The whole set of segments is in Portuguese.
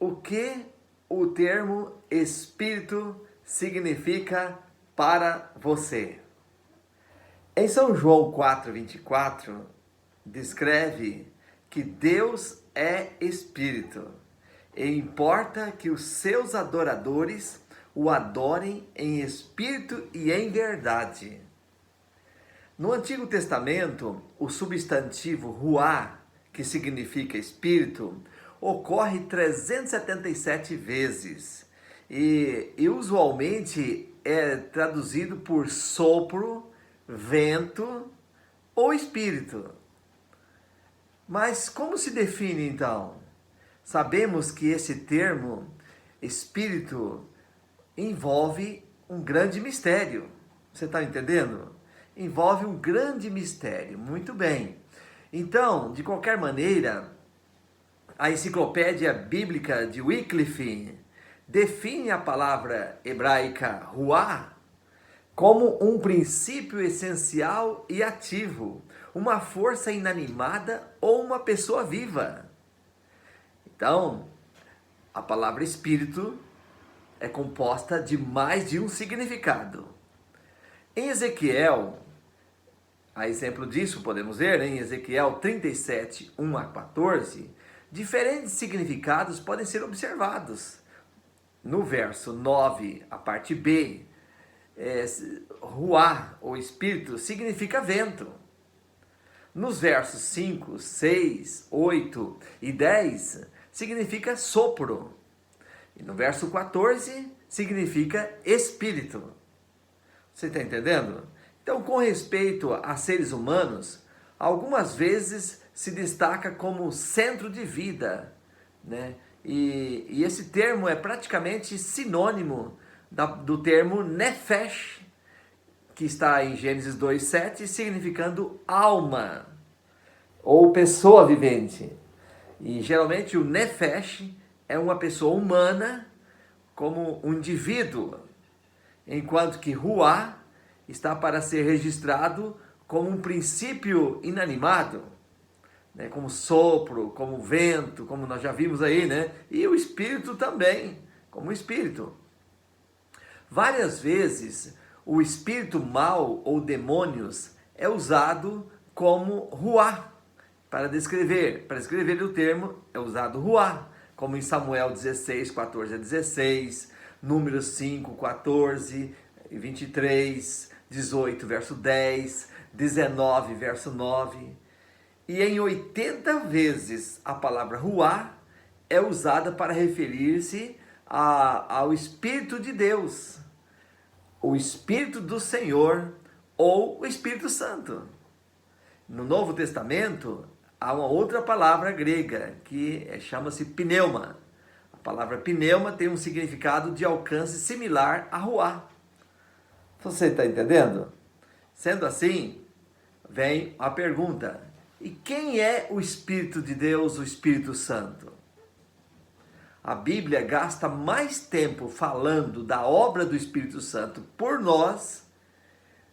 O que o termo Espírito significa para você? Em São João 4:24, descreve que Deus é Espírito e importa que os seus adoradores o adorem em espírito e em verdade. No Antigo Testamento, o substantivo ruá, que significa espírito, ocorre 377 vezes e usualmente é traduzido por sopro, vento ou espírito. Mas como se define então? Sabemos que esse termo espírito envolve um grande mistério. Você está entendendo? Envolve um grande mistério. Muito bem. Então, de qualquer maneira, a enciclopédia bíblica de Wycliffe define a palavra hebraica ruá como um princípio essencial e ativo, uma força inanimada ou uma pessoa viva. Então, a palavra espírito é composta de mais de um significado. Em Ezequiel, a exemplo disso, podemos ver em Ezequiel 37, 1 a 14, diferentes significados podem ser observados. No verso 9, a parte B, ruá, ou espírito, significa vento. Nos versos 5, 6, 8 e 10, significa sopro. E no verso 14, significa espírito. Você está entendendo? Então, com respeito a seres humanos, algumas vezes se destaca como centro de vida, né? E esse termo é praticamente sinônimo do termo nefesh, que está em Gênesis 2:7, significando alma ou pessoa vivente. E geralmente o nefesh é uma pessoa humana, como um indivíduo, enquanto que ruá está para ser registrado como um princípio inanimado, né? Como sopro, como vento, como nós já vimos aí, né? E o espírito também, como espírito. Várias vezes o espírito mau ou demônios é usado como ruá para descrever o termo é usado ruá, como em Samuel 16, 14 a 16, Números 5, 14 e 23, 18, verso 10, 19, verso 9. E em 80 vezes a palavra ruá é usada para referir-se ao Espírito de Deus, o Espírito do Senhor ou o Espírito Santo. No Novo Testamento, há uma outra palavra grega que chama-se pneuma. A palavra pneuma tem um significado de alcance similar a ruá. Você está entendendo? Sendo assim, vem a pergunta: e quem é o Espírito de Deus, o Espírito Santo? A Bíblia gasta mais tempo falando da obra do Espírito Santo por nós,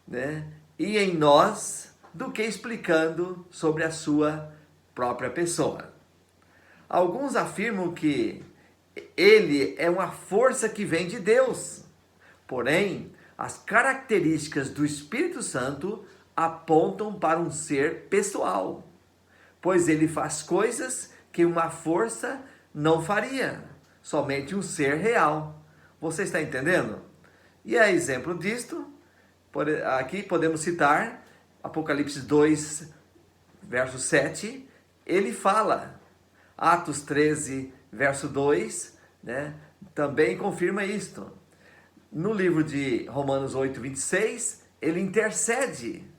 né, e em nós, do que explicando sobre a sua própria pessoa. Alguns afirmam que ele é uma força que vem de Deus. Porém, as características do Espírito Santo apontam para um ser pessoal, pois ele faz coisas que uma força não faria, somente um ser real. Você está entendendo? E a exemplo disto, aqui podemos citar Apocalipse 2, verso 7, ele fala. Atos 13, verso 2, né, também confirma isto. No livro de Romanos 8, 26, ele intercede.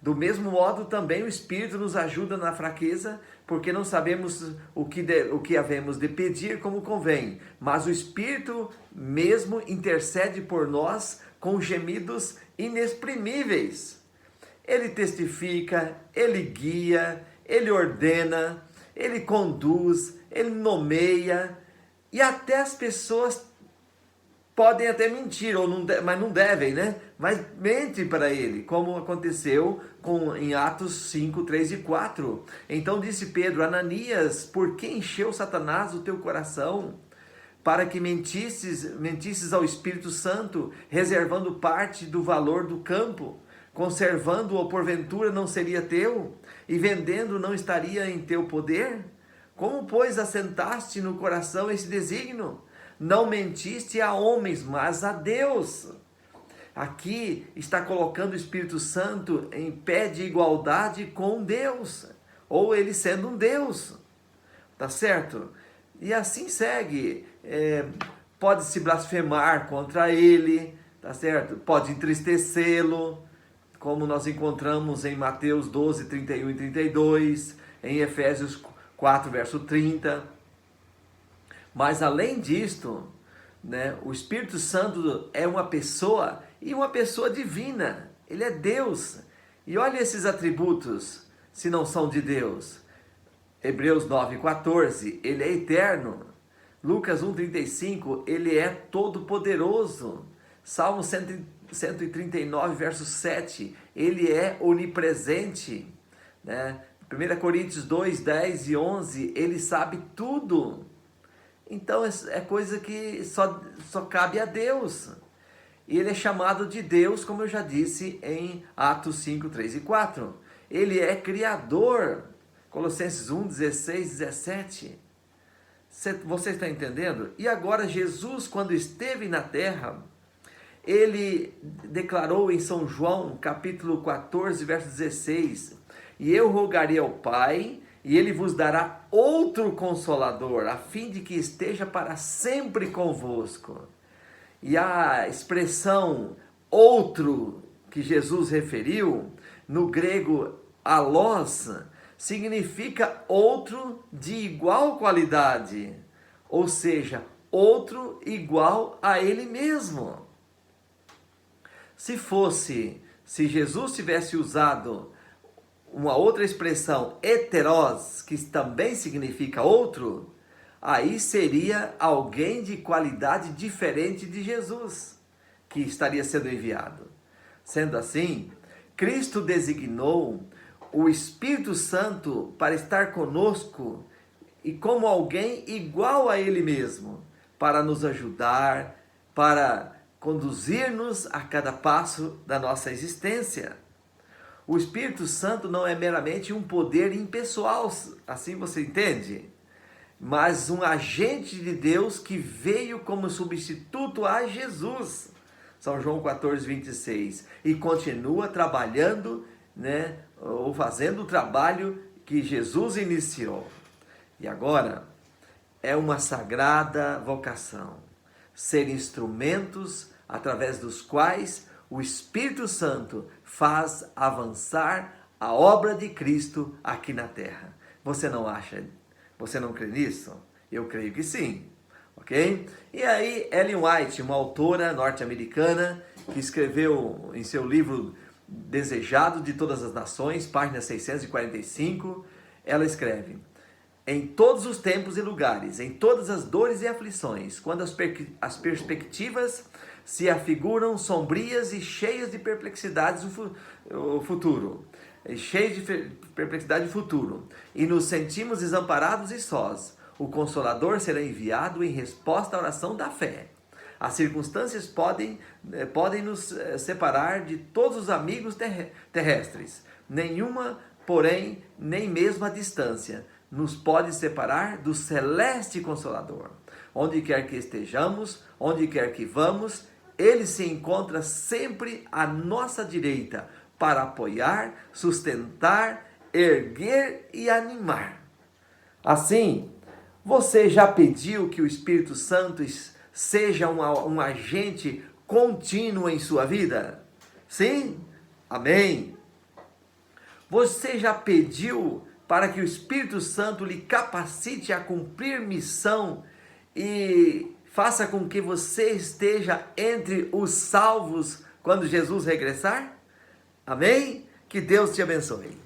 Do mesmo modo, também o Espírito nos ajuda na fraqueza, porque não sabemos o que havemos de pedir como convém. Mas o Espírito mesmo intercede por nós com gemidos inexprimíveis. Ele testifica, ele guia, ele ordena, ele conduz, ele nomeia, e até as pessoas podem até mentir, mas não devem, né? Mas mentem para ele, como aconteceu em Atos 5, 3 e 4. Então disse Pedro: Ananias, por que encheu Satanás o teu coração para que mentisses ao Espírito Santo, reservando parte do valor do campo, conservando-o porventura não seria teu, e vendendo não estaria em teu poder? Como, pois, assentaste no coração esse desígnio? Não mentiste a homens, mas a Deus. Aqui está colocando o Espírito Santo em pé de igualdade com Deus, ou ele sendo um Deus, tá certo? E assim segue, pode se blasfemar contra ele, tá certo? Pode entristecê-lo, como nós encontramos em Mateus 12, 31 e 32, em Efésios 4, verso 30. Mas além disto, né, o Espírito Santo é uma pessoa, e uma pessoa divina, ele é Deus. E olha esses atributos, se não são de Deus. Hebreus 9,14, ele é eterno. Lucas 1,35, ele é todo-poderoso. Salmo 139, verso 7, ele é onipresente. Né? 1 Coríntios 2, 10 e 11, ele sabe tudo. Então é coisa que só cabe a Deus. E ele é chamado de Deus, como eu já disse em Atos 5, 3 e 4. Ele é criador. Colossenses 1, 16, 17. Você está entendendo? E agora Jesus, quando esteve na terra, ele declarou em São João, capítulo 14, verso 16, e eu rogarei ao Pai, e ele vos dará outro Consolador, a fim de que esteja para sempre convosco. E a expressão outro que Jesus referiu, no grego allos, significa outro de igual qualidade, ou seja, outro igual a ele mesmo. Se Jesus tivesse usado uma outra expressão, heteros, que também significa outro, aí seria alguém de qualidade diferente de Jesus, que estaria sendo enviado. Sendo assim, Cristo designou o Espírito Santo para estar conosco e como alguém igual a Ele mesmo, para nos ajudar, para conduzir-nos a cada passo da nossa existência. O Espírito Santo não é meramente um poder impessoal, assim você entende? Mas um agente de Deus que veio como substituto a Jesus. São João 14, 26. E continua trabalhando, né, ou fazendo o trabalho que Jesus iniciou. E agora, é uma sagrada vocação. Ser instrumentos através dos quais o Espírito Santo faz avançar a obra de Cristo aqui na terra. Você não acha? Você não crê nisso? Eu creio que sim. Ok? E aí, Ellen White, uma autora norte-americana, que escreveu em seu livro Desejado de Todas as Nações, página 645, ela escreve: em todos os tempos e lugares, em todas as dores e aflições, quando as perspectivas se afiguram sombrias e cheias de perplexidades o futuro, e nos sentimos desamparados e sós, o Consolador será enviado em resposta à oração da fé. As circunstâncias podem nos separar de todos os amigos terrestres. Nenhuma, porém, nem mesmo a distância, nos pode separar do celeste Consolador. Onde quer que estejamos, onde quer que vamos, ele se encontra sempre à nossa direita para apoiar, sustentar, erguer e animar. Assim, você já pediu que o Espírito Santo seja um agente contínuo em sua vida? Sim? Amém? Você já pediu para que o Espírito Santo lhe capacite a cumprir missão e faça com que você esteja entre os salvos quando Jesus regressar? Amém? Que Deus te abençoe.